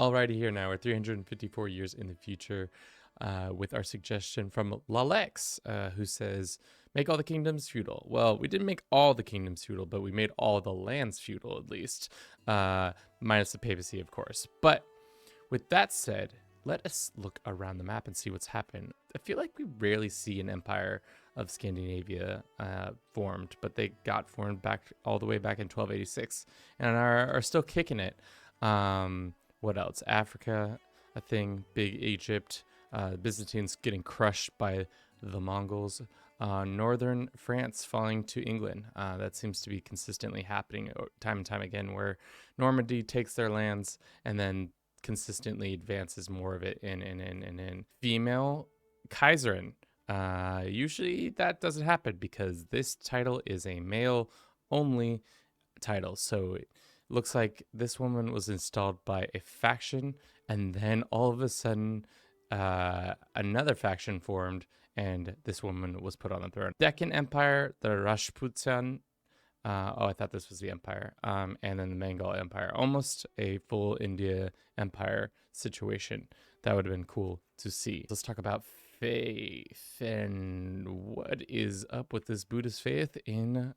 Alrighty, here now we're 354 years in the future with our suggestion from Lalex, who says, make all the kingdoms feudal. Well, we didn't make all the kingdoms feudal, but we made all the lands feudal at least, minus the papacy, of course. But with that said, let us look around the map and see what's happened. I feel like we rarely see an empire of Scandinavia formed, but they got formed back all the way back in 1286 and are still kicking it. What else? Africa, a thing. Big Egypt. Byzantines getting crushed by the Mongols. Northern France falling to England. That seems to be consistently happening time and time again, where Normandy takes their lands and then consistently advances more of it in. Female Kaiserin. Usually that doesn't happen because this title is a male only title. So looks like this woman was installed by a faction, and then all of a sudden another faction formed, and this woman was put on the throne. Deccan Empire, the Rashputan. I thought this was the empire. And then the Mongol Empire. Almost a full India empire situation. That would have been cool to see. Let's talk about faith and what is up with this Buddhist faith in...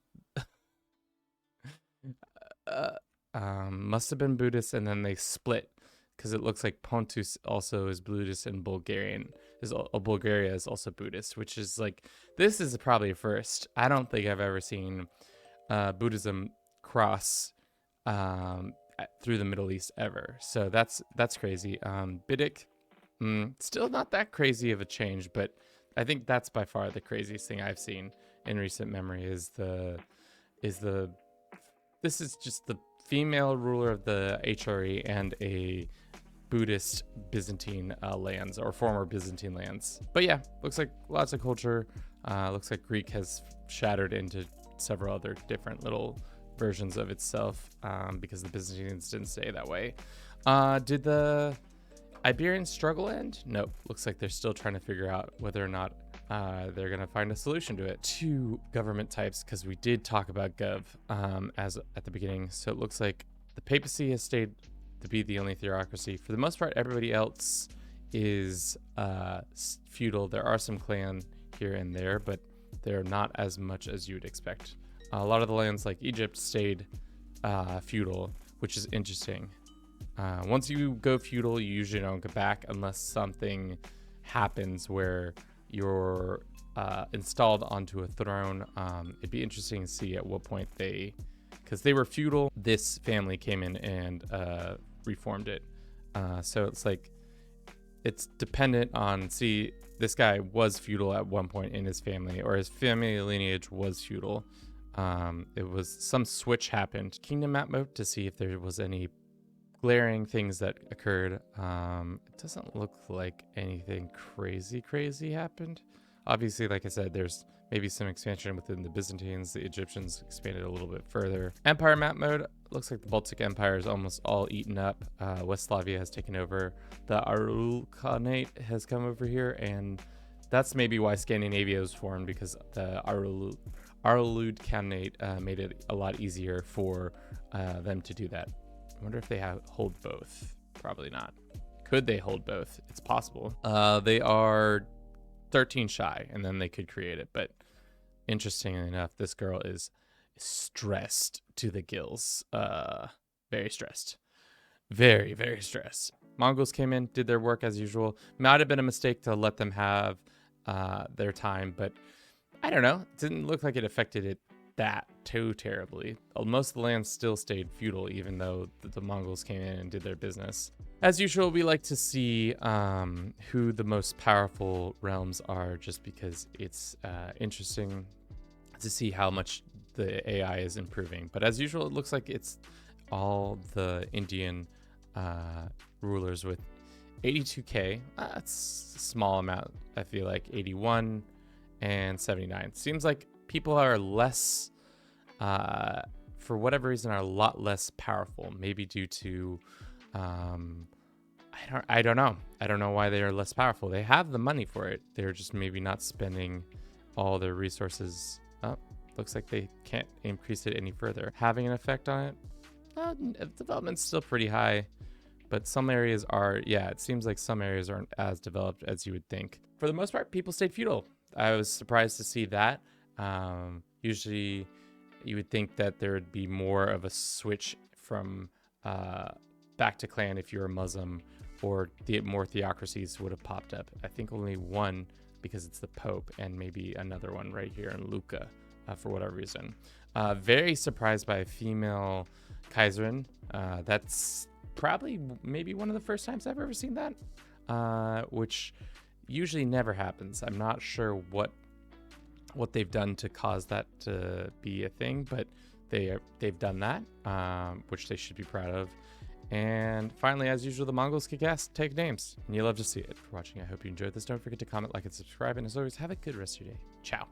must have been Buddhist, and then they split because it looks like Pontus also is Buddhist and Bulgaria is also Buddhist, which is like, this is probably a first. I don't think I've ever seen Buddhism cross through the Middle East ever. So that's crazy. Biddick, still not that crazy of a change, but I think that's by far the craziest thing I've seen in recent memory this is just the female ruler of the HRE and a Buddhist Byzantine lands, or former Byzantine lands. But yeah, looks like lots of culture. Looks like Greek has shattered into several other different little versions of itself because the Byzantines didn't stay that way. Did the Iberians struggle end? Nope. Looks like they're still trying to figure out whether or not they're going to find a solution to it. Two government types, because we did talk about gov as at the beginning. So it looks like the papacy has stayed to be the only theocracy. For the most part, everybody else is feudal. There are some clan here and there, but they're not as much as you would expect. A lot of the lands like Egypt stayed feudal, which is interesting. Once you go feudal, you usually don't go back unless something happens where you're installed onto a throne. It'd be interesting to see at what point because they were feudal, this family came in and reformed it. So it's like, it's dependent on, this guy was feudal at one point in his family, or his family lineage was feudal. It was some switch happened. Kingdom map mode to see if there was any glaring things that occurred. It doesn't look like anything crazy happened. Obviously, like I said, there's maybe some expansion within the Byzantines. The Egyptians expanded a little bit further. Empire map mode, looks like the Baltic Empire is almost all eaten up. West Slavia has taken over. The Arul Khanate has come over here, and that's maybe why Scandinavia was formed, because the Arulud Khanate made it a lot easier for them to do that. I wonder if they hold both. Probably not. Could they hold both? It's possible. They are 13 shy, and then they could create it. But interestingly enough, this girl is stressed to the gills. Very stressed. Very, very stressed. Mongols came in, did their work as usual. Might have been a mistake to let them have their time, but I don't know. It didn't look like it affected it that too terribly. Most of the land still stayed feudal, even though the Mongols came in and did their business. As usual, we like to see who the most powerful realms are, just because it's interesting to see how much the AI is improving. But as usual, it looks like it's all the Indian rulers with 82k. That's a small amount. I feel like 81 and 79. Seems like people are less, for whatever reason, are a lot less powerful. Maybe due to, I don't know. I don't know why they are less powerful. They have the money for it. They're just maybe not spending all their resources. Oh, looks like they can't increase it any further. Having an effect on it? Development's still pretty high, but some areas are, yeah, it seems like some areas aren't as developed as you would think. For the most part, people stayed feudal. I was surprised to see that. Usually you would think that there would be more of a switch from back to clan if you're a Muslim, or more theocracies would have popped up. I think only one, because it's the Pope, and maybe another one right here in Lucca for whatever reason. Very surprised by a female Kaiserin. That's probably maybe one of the first times I've ever seen that, which usually never happens. I'm not sure what they've done to cause that to be a thing, but they've done that, which they should be proud of. And finally, as usual, the Mongols kick ass, take names, and you love to see it. For watching, I hope you enjoyed this. Don't forget to comment, like, and subscribe, and as always, have a good rest of your day. Ciao.